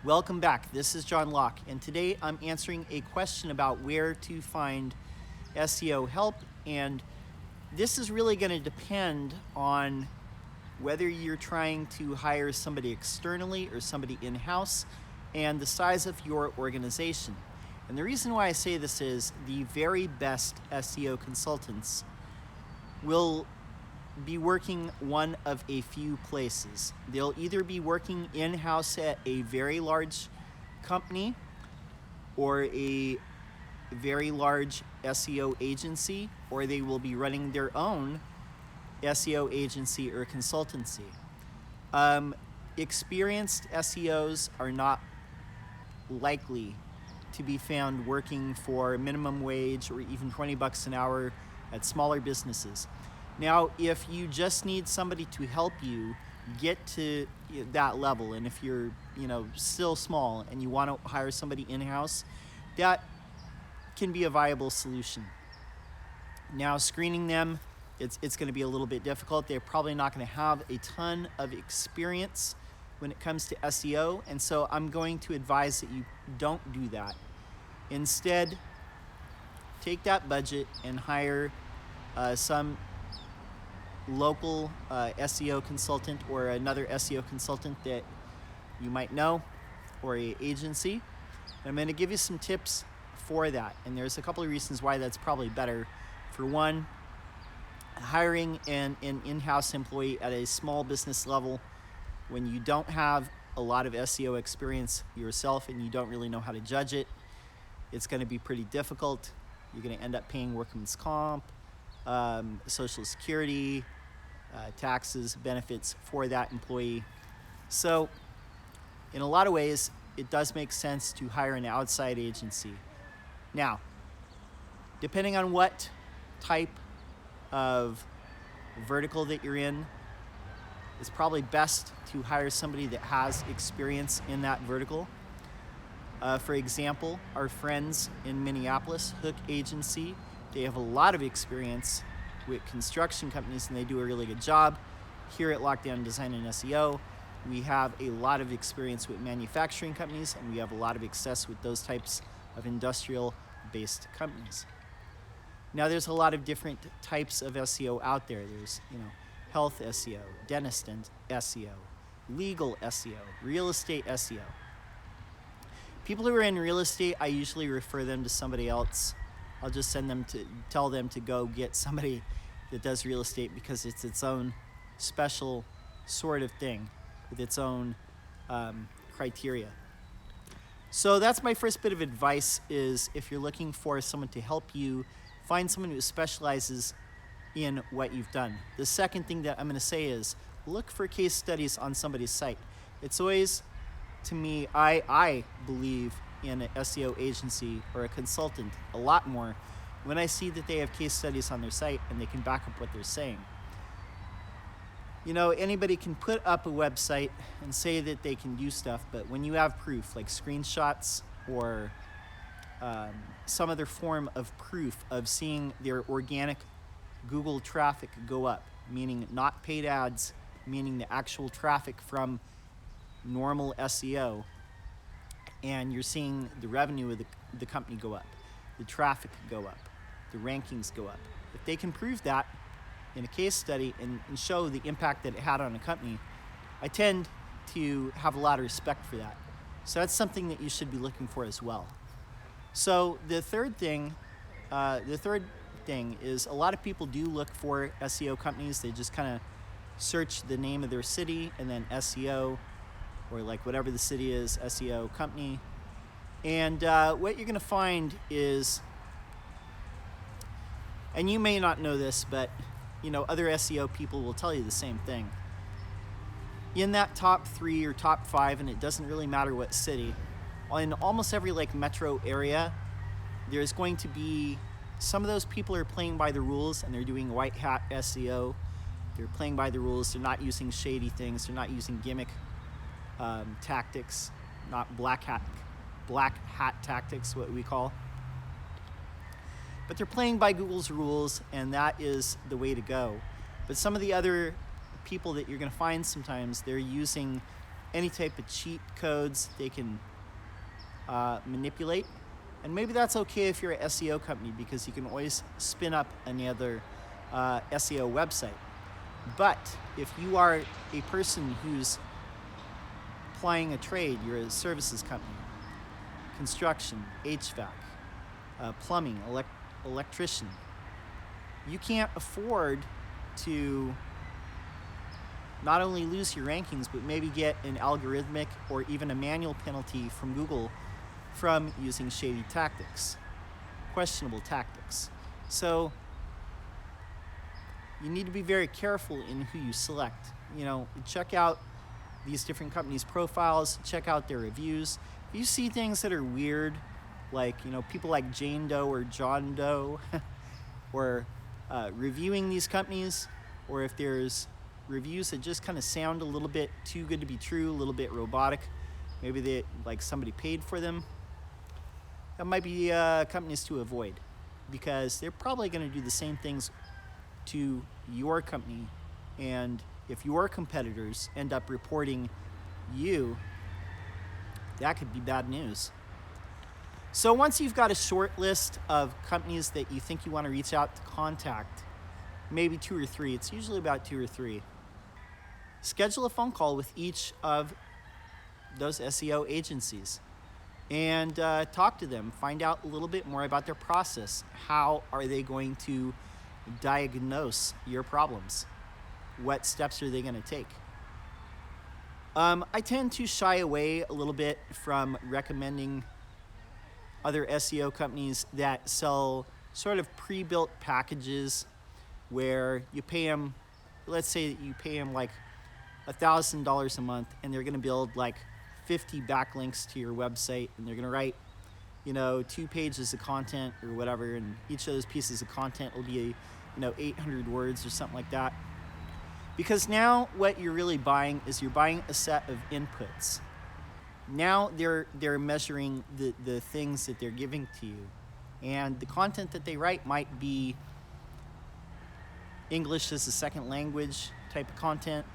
Welcome back. This is John Locke, and today I'm answering a question about where to find SEO help, and this is really going to depend on whether you're trying to hire somebody externally or somebody in-house and the size of your organization. And the reason why I say this is the very best SEO consultants will be working one of a few places. They'll either be working in-house at a very large company or a very large SEO agency, or they will be running their own SEO agency or consultancy. Experienced SEOs are not likely to be found working for minimum wage or even 20 bucks an hour at smaller businesses. Now, if you just need somebody to help you get to that level, and if you're still small and you want to hire somebody in-house, that can be a viable solution. Now, screening them, it's going to be a little bit difficult. They're probably not going to have a ton of experience when it comes to SEO, and so I'm going to advise that you don't do that. Instead, take that budget and hire some local SEO consultant or another SEO consultant that you might know, or an agency. And I'm going to give you some tips for that, and there's a couple of reasons why that's probably better. For one, hiring an in-house employee at a small business level when you don't have a lot of SEO experience yourself and you don't really know how to judge it, it's going to be pretty difficult. You're going to end up paying workman's comp, Social Security, taxes, benefits for that employee. So in a lot of ways, it does make sense to hire an outside agency. Now, depending on what type of vertical that you're in, it's probably best to hire somebody that has experience in that vertical. For example, our friends in Minneapolis, Hook Agency, they have a lot of experience with construction companies and they do a really good job. Here at Lockedown Design and SEO, we have a lot of experience with manufacturing companies, and we have a lot of success with those types of industrial-based companies. Now, there's a lot of different types of SEO out there. There's, health SEO, dentist SEO, legal SEO, real estate SEO. People who are in real estate, I usually refer them to somebody else. I'll just tell them to go get somebody that does real estate, because it's its own special sort of thing with its own criteria. So that's my first bit of advice, is if you're looking for someone to help you, find someone who specializes in what you've done. The second thing that I'm going to say is look for case studies on somebody's site. It's always, to me, I believe in an SEO agency or a consultant a lot more when I see that they have case studies on their site and they can back up what they're saying. Anybody can put up a website and say that they can do stuff, but when you have proof, like screenshots or some other form of proof of seeing their organic Google traffic go up, meaning not paid ads, meaning the actual traffic from normal SEO, and you're seeing the revenue of the company go up, the traffic go up, the rankings go up. If they can prove that in a case study and show the impact that it had on a company, I tend to have a lot of respect for that. So that's something that you should be looking for as well. So the third thing is a lot of people do look for SEO companies. They just kind of search the name of their city and then SEO, or like whatever the city is, SEO company. And what you're going to find is, and you may not know this, but other SEO people will tell you the same thing. In that top 3 or top 5, and it doesn't really matter what city, in almost every metro area, there's going to be some of those people are playing by the rules and they're doing white hat SEO. They're playing by the rules. They're not using shady things. They're not using gimmick tactics, not black hat tactics, what we call. But they're playing by Google's rules, and that is the way to go. But some of the other people that you're going to find sometimes, they're using any type of cheat codes they can manipulate. And maybe that's okay if you're an SEO company, because you can always spin up another SEO website. But if you are a person who's plying a trade, you're a services company, construction, HVAC, plumbing, electrician, you can't afford to not only lose your rankings, but maybe get an algorithmic or even a manual penalty from Google from using shady tactics, questionable tactics. So you need to be very careful in who you select. Check out these different companies' profiles, check out their reviews. If you see things that are weird, like people like Jane Doe or John Doe or reviewing these companies, or if there's reviews that just kind of sound a little bit too good to be true, a little bit robotic, maybe they like somebody paid for them, that might be companies to avoid, because they're probably going to do the same things to your company. And if your competitors end up reporting you, that could be bad news. So once you've got a short list of companies that you think you want to reach out to contact, maybe 2 or 3, it's usually about 2 or 3, schedule a phone call with each of those SEO agencies and talk to them. Find out a little bit more about their process. How are they going to diagnose your problems? What steps are they going to take? I tend to shy away a little bit from recommending other SEO companies that sell sort of pre-built packages where you pay them, let's say that you pay them like $1,000 a month, and they're going to build like 50 backlinks to your website, and they're going to write 2 pages of content or whatever, and each of those pieces of content will be 800 words or something like that. Because now what you're really buying is you're buying a set of inputs. Now they're measuring the things that they're giving to you, and the content that they write might be English as a second language type of content,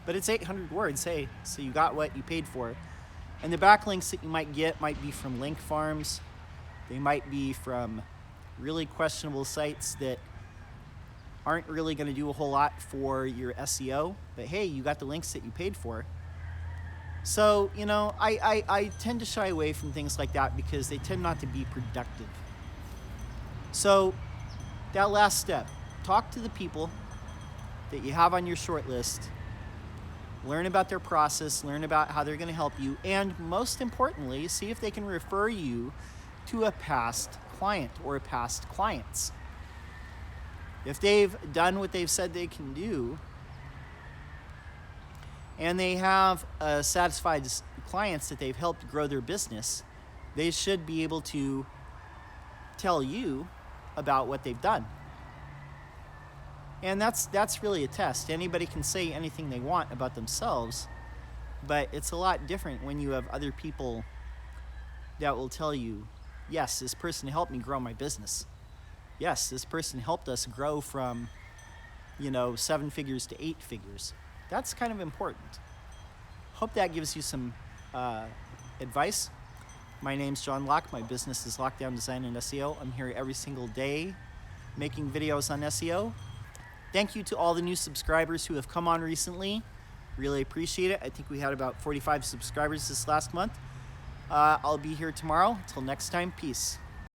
but it's 800 words. Hey, so you got what you paid for. And the backlinks that you might get might be from link farms. They might be from really questionable sites that aren't really going to do a whole lot for your SEO, but hey, you got the links that you paid for. So, I tend to shy away from things like that because they tend not to be productive. So, that last step, talk to the people that you have on your short list, learn about their process, learn about how they're going to help you, and most importantly, see if they can refer you to a past client or past clients. If they've done what they've said they can do, and they have satisfied clients that they've helped grow their business, they should be able to tell you about what they've done. And that's really a test. Anybody can say anything they want about themselves, but it's a lot different when you have other people that will tell you, yes, this person helped me grow my business. Yes, this person helped us grow from, 7 figures to 8 figures. That's kind of important. Hope that gives you some advice. My name's John Locke. My business is Lockdown Design and SEO. I'm here every single day making videos on SEO. Thank you to all the new subscribers who have come on recently. Really appreciate it. I think we had about 45 subscribers this last month. I'll be here tomorrow. Until next time, peace.